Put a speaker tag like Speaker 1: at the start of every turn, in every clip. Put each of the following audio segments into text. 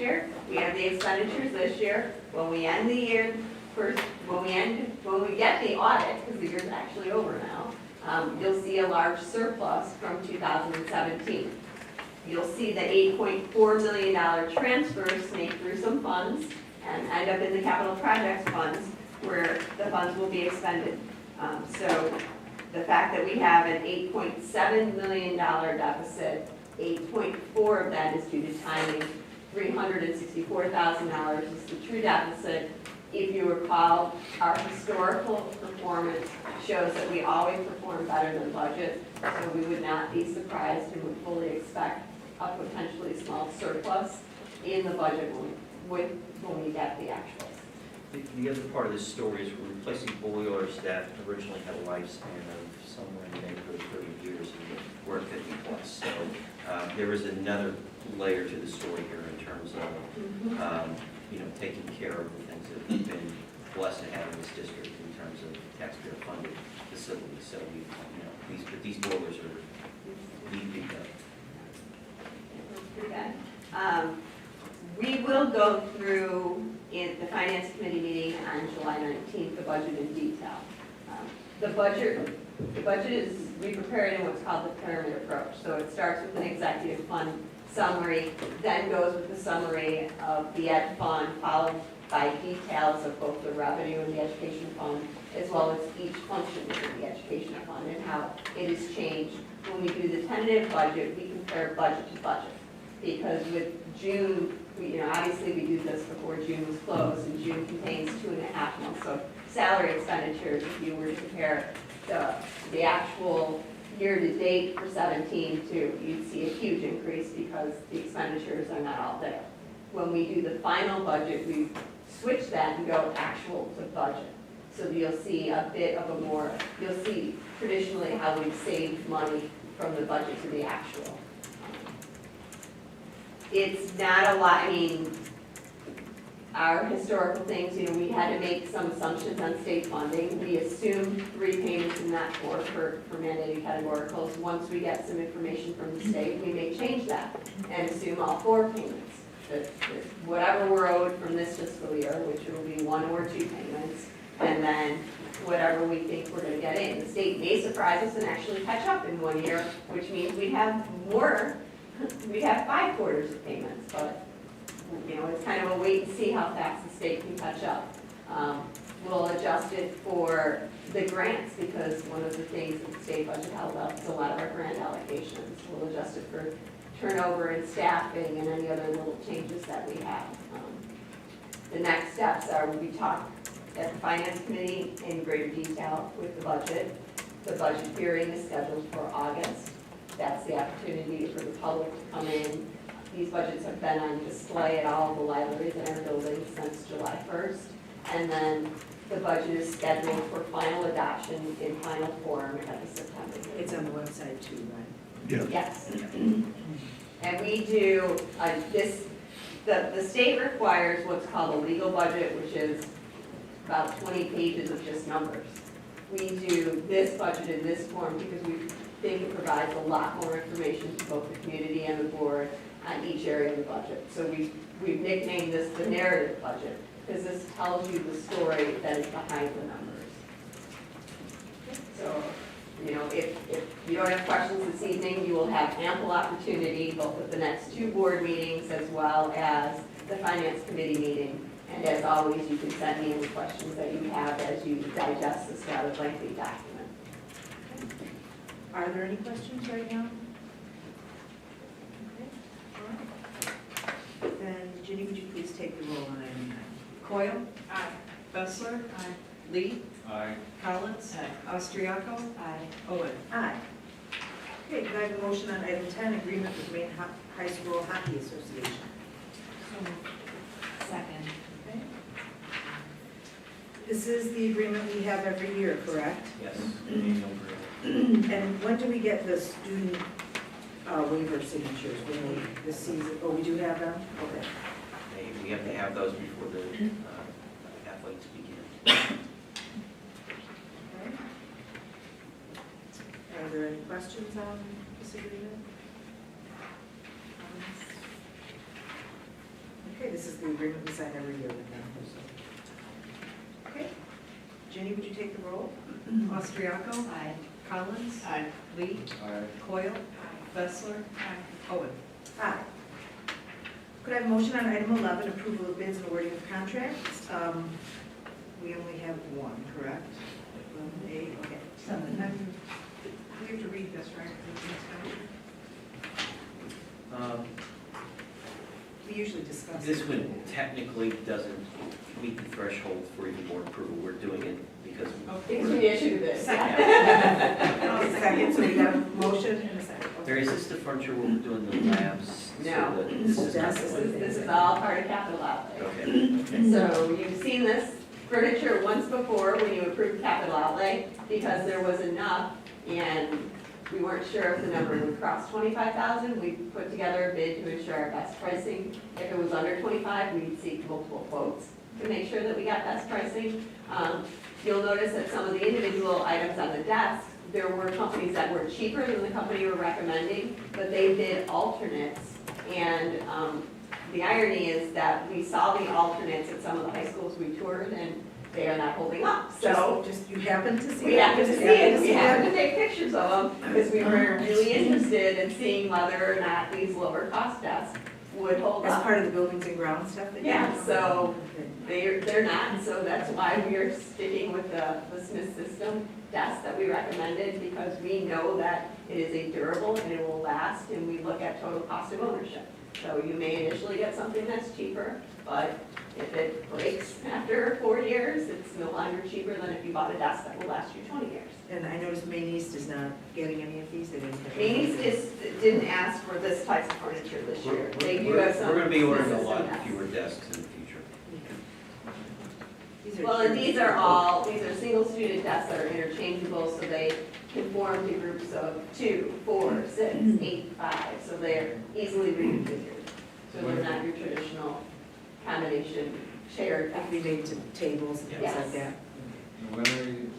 Speaker 1: year, we have the expenditures this year. When we end the year, when we get the audit, because the year's actually over now, you'll see a large surplus from 2017. You'll see the $8.4 million transfer snake through some funds and end up in the capital projects funds where the funds will be expended. So the fact that we have an $8.7 million deficit, 8.4 of that is due to timing, $364,000 is the true deficit. If you recall, our historical performance shows that we always perform better than budget, so we would not be surprised and would fully expect a potentially small surplus in the budget when we get the actuals.
Speaker 2: The other part of this story is we're replacing boilers that originally had a lifespan of somewhere in the neighborhood of 30 years, and we're at 50 plus. So there is another layer to the story here in terms of taking care of the things that we've been blessed to have in this district in terms of taxpayer-funded facilities. So these boilers are need to be done.
Speaker 1: We will go through in the Finance Committee meeting on July 19th, the budget in detail. The budget is, we prepare it in what's called the pyramid approach. So it starts with an executive fund summary, then goes with the summary of the ed fund, followed by details of both the revenue and the education fund, as well as each function within the education fund and how it has changed. When we do the tentative budget, we compare budget to budget. Because with June, obviously we do this before June was closed, and June contains 2.5 months of salary expenditures. If you were to compare the actual year-to-date for 17 to, you'd see a huge increase because the expenditures are not all there. When we do the final budget, we switch that and go actual to budget. So you'll see a bit of you'll see traditionally how we've saved money from the budget to the actual. It's not a lot, our historical things, we had to make some assumptions on state funding. We assumed 3 payments and not 4 for mandated categoricals. Once we get some information from the state, we may change that and assume all 4 payments. That whatever we're owed from this fiscal year, which will be 1 or 2 payments, and then whatever we think we're going to get in. The state may surprise us and actually catch up in 1 year, which means we have more. We have 5 quarters of payments, but it's kind of a wait and see how fast the state can catch up. We'll adjust it for the grants because one of the things that the state budget held up is a lot of our grant allocations. We'll adjust it for turnover and staffing and any other little changes that we have. The next steps are we talk at the Finance Committee in greater detail with the budget. The budget hearing is scheduled for August. That's the opportunity for the public to come in. These budgets have been on display at all the libraries in our buildings since July 1st. And then the budget is scheduled for final adoption in final form at the September meeting.
Speaker 3: It's on the website too, right?
Speaker 4: Yeah.
Speaker 1: Yes. And we do, the state requires what's called a legal budget, which is about 20 pages of just numbers. We do this budget in this form because we think it provides a lot more information to both the community and the board on each area of the budget. So we've nicknamed this the narrative budget because this tells you the story that is behind the numbers. So, if you don't have questions this evening, you will have ample opportunity both at the next 2 board meetings as well as the Finance Committee meeting. And as always, you can send me any questions that you have as you digest this rather lengthy document.
Speaker 3: Are there any questions right now? Okay. All right. Then, Ginny, would you please take the roll on item 9? Coyle? Aye. Bessler? Aye. Lee?
Speaker 2: Aye.
Speaker 3: Collins? Aye. Austriaco? Aye. Owen? Aye. Okay, can I have a motion on item 10, agreement with Maine High School Hockey Association?
Speaker 5: Second.
Speaker 3: Okay. This is the agreement we have every year, correct?
Speaker 2: Yes. Annual agreement.
Speaker 3: And when do we get the student waiver signatures? When this season? Oh, we do have them? Okay.
Speaker 2: We have to have those before the athletes begin.
Speaker 3: Okay. Are there any questions on this agreement? This is the agreement we sign every year with them. Okay. Jenny, would you take the roll?
Speaker 4: Austriaco? Aye. Collins?
Speaker 1: Aye.
Speaker 4: Lee?
Speaker 5: Aye.
Speaker 4: Coyle? Fessler? Owen?
Speaker 3: Aye. Could I have a motion on item 11, approval of bids and awarding of contracts? We only have one, correct? Okay.
Speaker 4: We have to read this, right?
Speaker 3: We usually discuss.
Speaker 2: This
Speaker 3: it.
Speaker 2: one technically doesn't meet the threshold for even board approval. We're doing it because.
Speaker 1: Because we issued this.
Speaker 3: Second, so we got a motion and a second. Okay.
Speaker 2: Mary, is this the furniture where we're doing the labs?
Speaker 1: No.
Speaker 2: So this is not the
Speaker 1: This
Speaker 2: one.
Speaker 1: is all part of capital outlay.
Speaker 2: Okay.
Speaker 1: So you've seen this furniture once before when you approved capital outlay, because there was enough and we weren't sure if the number would cross 25,000. We put together a bid to ensure our best pricing. If it was under 25, we'd seek multiple quotes to make sure that we got best pricing. You'll notice that some of the individual items on the desk, there were companies that were cheaper than the company we're recommending, but they did alternates. And the irony is that we saw the alternates at some of the high schools we toured, and they are not holding up. So
Speaker 3: Just you happen to see.
Speaker 1: we happened to see it, we happened
Speaker 3: it.
Speaker 1: to take pictures of them, because we were really interested in seeing whether or not these lower cost desks would hold
Speaker 3: As
Speaker 1: up.
Speaker 3: part of the buildings and grounds stuff that you
Speaker 1: Yeah,
Speaker 3: do?
Speaker 1: so-
Speaker 3: Okay.
Speaker 1: They're not, so that's why we are sticking with the Smith System desk that we recommended, because we know that it is a durable and it will last, and we look at total cost of ownership. So you may initially get something that's cheaper, but if it breaks after 4 years, it's no longer cheaper than if you bought a desk that will last you 20 years.
Speaker 3: And I noticed Maine East is not getting any of these, they didn't have.
Speaker 1: Maine East didn't ask for this type of furniture this year. They do
Speaker 2: We're
Speaker 1: have some.
Speaker 2: going to be ordering a
Speaker 1: Smith
Speaker 2: lot
Speaker 1: System desks.
Speaker 2: fewer desks in the future.
Speaker 3: These are
Speaker 1: Well, and
Speaker 3: cheap.
Speaker 1: these are single student desks that are interchangeable, so they conform to groups of 2, 4, 6, 8, 5, so they're easily reconfigured. So they're not your traditional combination shared
Speaker 3: Like we
Speaker 1: desks.
Speaker 3: made to tables and things
Speaker 1: Yes.
Speaker 3: like that.
Speaker 5: And when are you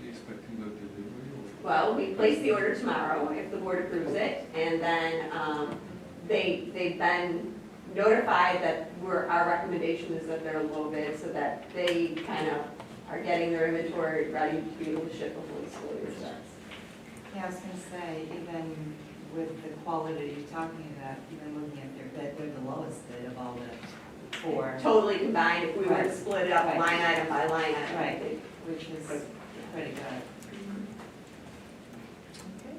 Speaker 5: expecting the delivery?
Speaker 1: Well, we place the order tomorrow if the board approves it, and then they've been notified that our recommendation is that they're a low bid, so that they kind of are getting their inventory ready to be able to ship before the school year starts.
Speaker 6: Yeah, I was gonna say, even with the quality you're talking about, even looking at their bid, they're the lowest bid of all the four.
Speaker 1: Totally combined, if we were to
Speaker 6: Right.
Speaker 1: split it up
Speaker 6: Right.
Speaker 1: line item by line item. I
Speaker 6: Right.
Speaker 1: think.
Speaker 6: Which is pretty good.
Speaker 3: Okay.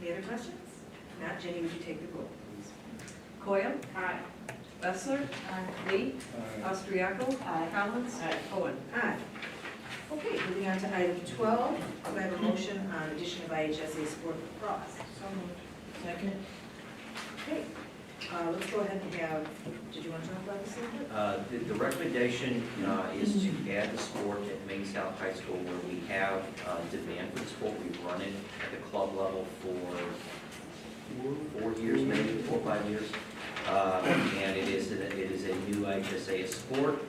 Speaker 3: Any other questions? Not, Jenny, would you take the roll, please?
Speaker 4: Coyle? Aye. Fessler? Lee?
Speaker 5: Aye.
Speaker 4: Austriaco?
Speaker 6: Aye.
Speaker 4: Collins? Owen?
Speaker 3: Aye. Okay, moving on to item 12, do I have a motion on addition of IHSA sport lacrosse?
Speaker 4: So moved. Second.
Speaker 3: Okay, let's go ahead and have, did you want to talk about this a little bit?
Speaker 2: The recommendation is to add the sport at Maine South High School where we have demand for the sport. We've run it at the club level for 4 years, maybe 4 or 5 years. And it is a new IHSA sport.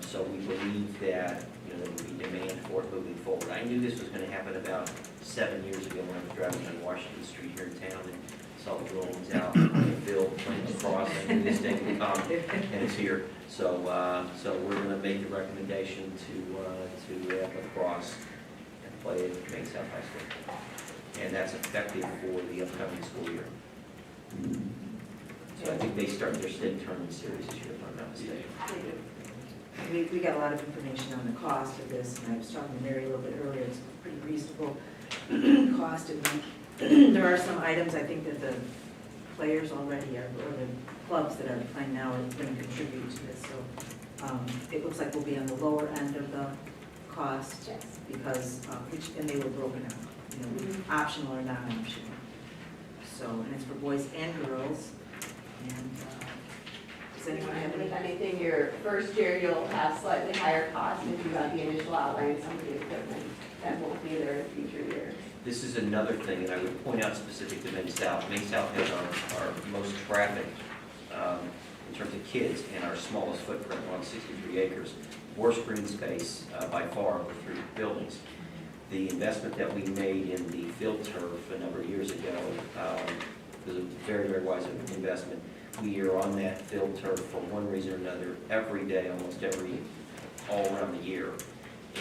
Speaker 2: So we believe that, there will be demand for it moving forward. I knew this was going to happen about 7 years ago when I was driving on Washington Street here in town and saw the little ones out on the field playing lacrosse. I knew this day would come, and it's here. So we're going to make the recommendation to add lacrosse and play at Maine South High School. And that's effective for the upcoming school year. So I think they start their state tournament series this year, if I'm not mistaken.
Speaker 3: We got a lot of information on the cost of this, and I was talking to Mary a little bit earlier, it's a pretty reasonable cost, and there are some items I think that the players already are, or the clubs that are playing now are going to contribute to this, so it looks like we'll be on the lower end of the cost,
Speaker 1: Yes.
Speaker 3: because, and they were broken out, optional or non-optional. So, and it's for boys and girls, and does anyone have any?
Speaker 1: If anything, your first year, you'll have slightly higher costs if you have the initial outlay and some of the equipment that won't be there in future years.
Speaker 2: This is another thing, and I would point out specific to Maine South. Maine South has our most traffic in terms of kids and our smallest footprint on 63 acres. Worst green space by far of the 3 buildings. The investment that we made in the field turf a number of years ago was a very, very wise investment. we are on that field turf for one reason or another every day, all around the year.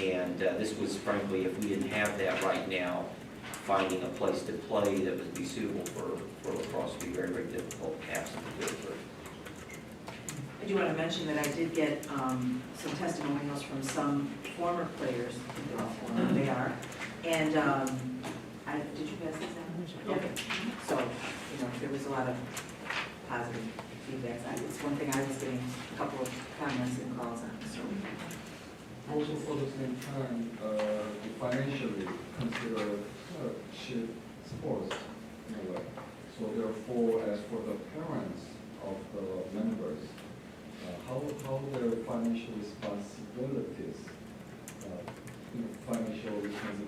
Speaker 2: And this was frankly, if we didn't have that right now, finding a place to play that would be suitable for lacrosse would be very, very difficult to have some field turf.
Speaker 3: I do want to mention that I did get some testimonials from some former players, I think they're all former, they are. And did you pass this down? Okay. So, there was a lot of positive feedback. It's one thing I was getting a couple of comments and calls on, so.
Speaker 5: Also, for the same time, financially consider cheap sports in a way. So therefore, as for the parents of the members, how their financial responsibilities, financial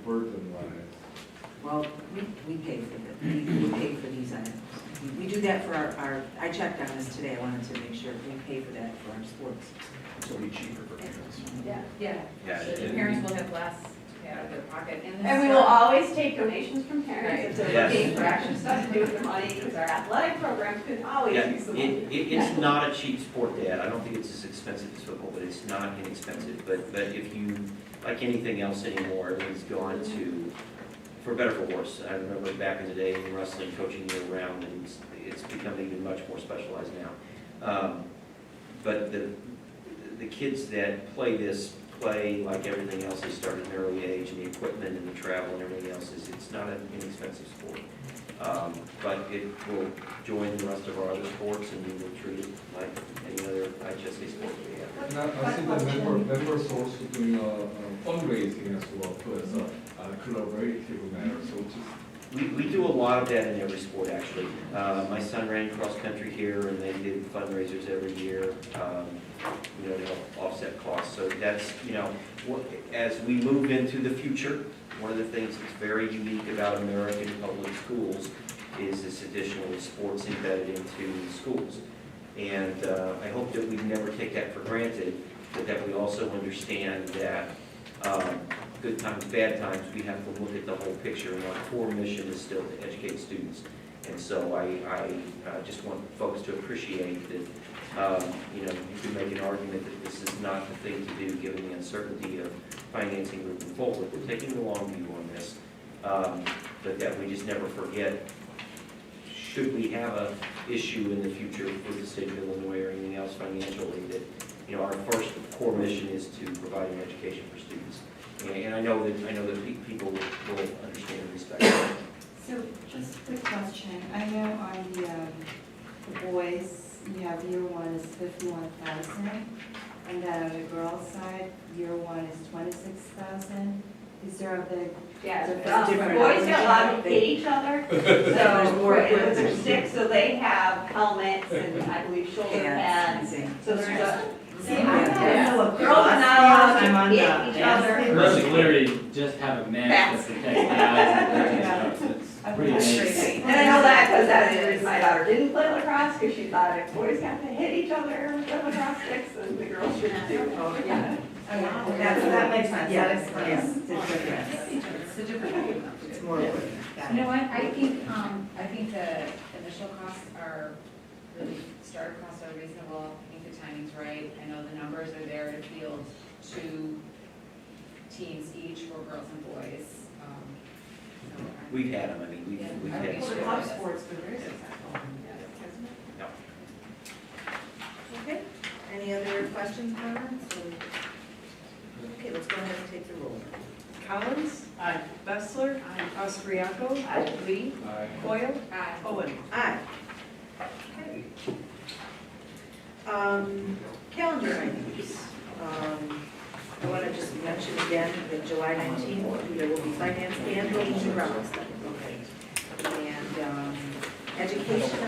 Speaker 5: burden wise.
Speaker 3: Well, we pay for we pay for these items. We do that for our, I checked on this today, I wanted to make sure we pay for that for our sports.
Speaker 7: So it'll be cheaper for parents.
Speaker 1: Yeah.
Speaker 4: Yeah.
Speaker 2: Yeah,
Speaker 4: So the
Speaker 2: and-
Speaker 4: parents will have less to pay out of their pocket.
Speaker 1: And we will always take donations from parents if they're
Speaker 2: Yes.
Speaker 1: looking for extra stuff to do with their money, because our athletic programs could always
Speaker 2: Yeah,
Speaker 1: use the money.
Speaker 2: it's not a cheap sport, Dad. I don't think it's as expensive as football, but it's not inexpensive. But if you, like anything else anymore, everything's gone to, for better or for worse. I remember back in the day in wrestling, coaching year round, and it's become even much more specialized now. But the kids that play this play like everything else. They start at an early age, and the equipment and the travel and everything else it's not an inexpensive sport. But it will join the rest of our other sports, and we will treat it like any other IHSA sport we have.
Speaker 5: And I see that members also doing fundraising as well, too, as a collaborative manner, so just.
Speaker 2: We do a lot of that in every sport, actually. My son ran cross country here, and they did fundraisers every year, to help offset costs. So that's, as we move into the future, one of the things that's very unique about American public schools is this additional sports embedded into schools. And I hope that we never take that for granted, but that we also understand that good times, bad times, we have to look at the whole picture, and our core mission is still to educate students. And so I just want folks to appreciate that, you can make an argument that this is not the thing to do, given the uncertainty of financing moving forward. We're taking the long view on this, but that we just never forget, should we have an issue in the future with the state of Illinois or anything else financially, that, our first core mission is to provide an education for students. And I know that people will understand and respect that.
Speaker 6: So just a quick question. I know on the boys, you have year one is 51,000, and then on the girls' side, year one is 26,000. Is there a big,
Speaker 1: Yeah,
Speaker 3: It's different.
Speaker 1: boys get allowed to hit each other,
Speaker 3: There's
Speaker 1: so,
Speaker 3: more
Speaker 1: with their
Speaker 3: equipment.
Speaker 1: sticks, so they have helmets and I believe shoulder pads. So there's a,
Speaker 6: see, I
Speaker 3: Yeah.
Speaker 6: don't know what
Speaker 1: girls are not allowed
Speaker 6: I'm on
Speaker 1: to
Speaker 6: the
Speaker 1: hit each other.
Speaker 8: Girls literally just have a mask that protects their eyes and everything, so it's pretty amazing.
Speaker 1: And I know that because that's the reason my daughter didn't play lacrosse, because she thought if boys got to hit each other with the lacrosse sticks, and the girls shouldn't do. Yeah.
Speaker 6: that makes sense.
Speaker 3: Yeah.
Speaker 6: That explains the difference.
Speaker 4: It's a different.
Speaker 3: It's more equipment. Got
Speaker 9: You
Speaker 3: it.
Speaker 9: know what, I think the initial costs are really, starter costs are reasonable, I think the timing's right, I know the numbers are there to field 2 teams each for girls and boys. So I'm-
Speaker 2: We've had them, we've
Speaker 9: Yeah.
Speaker 2: had.
Speaker 9: Okay.
Speaker 4: Club sports, but very successful.
Speaker 3: Okay, any other questions, comments? Okay, let's go ahead and take the roll.
Speaker 4: Collins? Aye. Bessler? Aye. Austriaco?
Speaker 1: Aye.
Speaker 4: Lee? Coyle?
Speaker 9: Aye.
Speaker 4: Owen?
Speaker 3: Aye. Okay. Calendar items. I want to just mention again that July 19th, there will be finance and buildings and grounds. And education,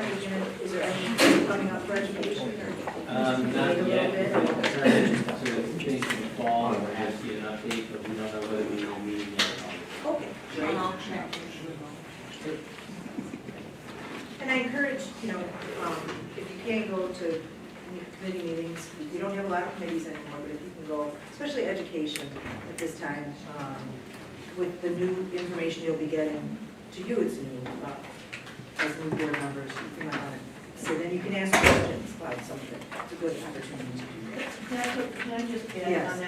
Speaker 3: is there anything coming up for education? or-
Speaker 8: Not
Speaker 3: Wait a little
Speaker 8: yet,
Speaker 3: bit?
Speaker 8: but it's starting to think in the fall, or perhaps get an update, but we don't know whether we will meet yet.
Speaker 3: Okay, great. And I encourage, if you can't go to committee meetings, we don't have a lot of committees anymore, but if you can go, especially education at this time, with the new information you'll be getting, to you it's new, as new board members, you might want to So then you can ask questions about something. It's a good opportunity to do that.
Speaker 10: Can I just add
Speaker 3: Yes.
Speaker 10: on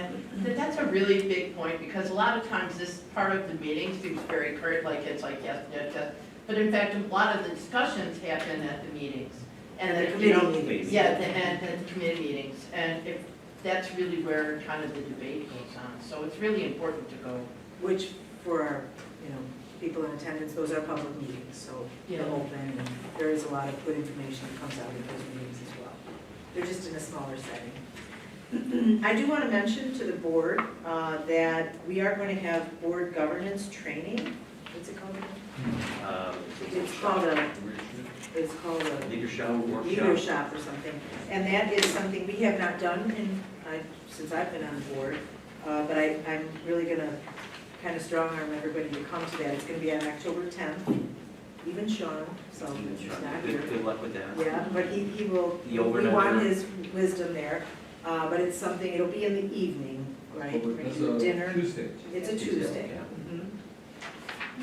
Speaker 10: that? That's a really big point, because a lot of times this part of the meeting seems very curt, like it's like yes, yes, yes. But in fact, a lot of the discussions happen at the meetings. And
Speaker 3: The
Speaker 10: that, you know,
Speaker 3: committee meetings.
Speaker 10: yeah, and the committee meetings. And if, that's really where kind of the debate goes on. So it's really important to go.
Speaker 3: Which for our, you know, people in attendance, those are public meetings, so they're
Speaker 10: Yeah.
Speaker 3: open, and there is a lot of good information that comes out of those meetings as well. They're just in a smaller setting. I do want to mention to the board that we are going to have board governance training. What's it called? It's called a
Speaker 2: Leadership workshop.
Speaker 3: leadership or something. And that is something we have not done since I've been on the board, but I'm really going to kind of strong arm everybody to come to that. It's going to be on October 10th, even Sean, so he's not here.
Speaker 2: Good luck with that.
Speaker 3: Yeah, but he will,
Speaker 2: The over
Speaker 3: we
Speaker 2: and
Speaker 3: want
Speaker 2: under.
Speaker 3: his wisdom there, but it's something, it'll be in the evening, right? We're
Speaker 5: That's
Speaker 3: gonna do dinner.
Speaker 5: Tuesday.
Speaker 3: It's a Tuesday. Mhm.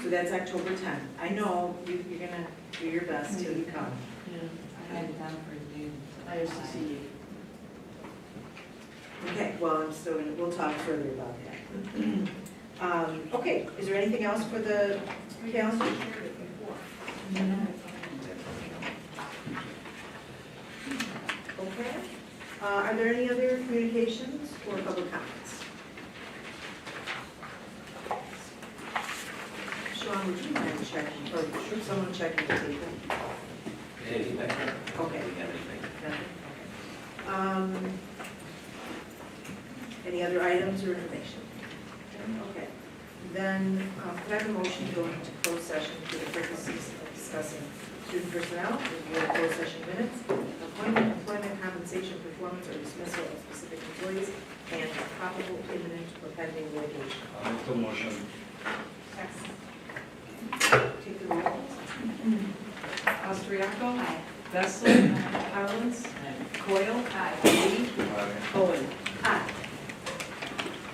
Speaker 3: So that's October 10th. I know you're gonna do your best till you come.
Speaker 4: I had it down for June.
Speaker 10: I have to see.
Speaker 3: Okay, well, we'll talk further about that. Okay, is there anything else for the calendar? Okay. Are there any other communications or public comments? Sean, would you mind checking, or should someone checking the table?
Speaker 2: Anything back there?
Speaker 3: Okay.
Speaker 2: Do we have anything?
Speaker 3: Nothing? Any other items or information? Okay. Then, could I have a motion to go into closed session for the purposes of discussing student personnel, review of closed session minutes, appointment, employment, compensation, performance, or dismissal of specific employees, and probable imminent or pending litigation?
Speaker 5: Make the motion.
Speaker 3: Take the roll.
Speaker 4: Austriaco? Bessler? Collins? Coyle? Lee?
Speaker 5: Aye.
Speaker 4: Cohen?